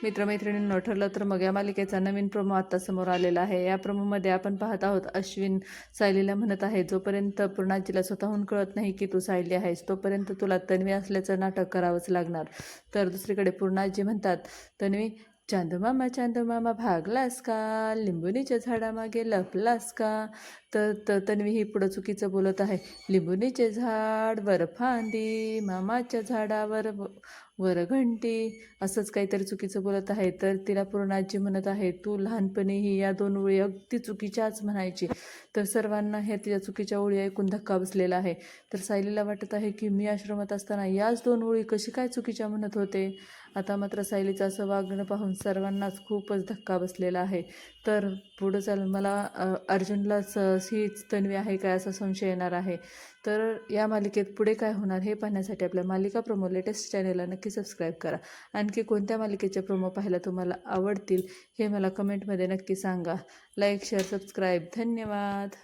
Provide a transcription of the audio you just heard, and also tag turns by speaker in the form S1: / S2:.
S1: मित्रमैत्रिणींनो, ठरलं तर मग या मालिकेचा नवीन प्रोमो आता समोर आलेला आहे। या प्रोमोमध्ये आपण पाहत आहोत अश्विन सायलीला म्हणत आहे, जोपर्यंत पूर्णाजीला स्वतःहून कळत नाही की तू सायली आहेस तोपर्यंत तुला तन्वी असल्याचं नाटक करावंच लागणार। तर दुसरीकडे पूर्णाजी म्हणतात, तन्वी चांदूमामा भागलास का, लिंबुनीच्या झाडामागे लपलास का। तर तन्वी ही पुढं चुकीचं बोलत आहे। लिंबुनीचे झाड वर फांदी, मामाच्या झाडावर वर घंटी, असंच काहीतरी चुकीचं बोलत आहे। तर तिला पूर्णाजी म्हणत आहे, तू लहानपणीही या 2 ओळी अगदी चुकीच्याच म्हणायची। तर सर्वांना ह्या तिच्या चुकीच्या ओळी ऐकून धक्का बसलेला आहे। तर सायलीला वाटत आहे की मी आश्रमात असताना याच 2 ओळी कशी काय चुकीच्या म्हणत होते। आता मात्र सायलीचं असं वागणं पाहून सर्वांनाच खूपच धक्का बसलेला आहे। तर पुढं चालून मला अर्जुनलाच हीच तन्वी आहे काय असा संशय येणार आहे। तर या मालिकेत पुढे काय होणार हे पाहण्यासाठी आपल्या मालिका प्रोमो लेटेस्ट चॅनेलला नक्की सबस्क्राईब करा। आणखी कोणत्या मालिकेचे प्रोमो पाहायला तुम्हाला आवडतील हे मला कमेंटमध्ये नक्की सांगा। लाईक शेअर सबस्क्राईब धन्यवाद।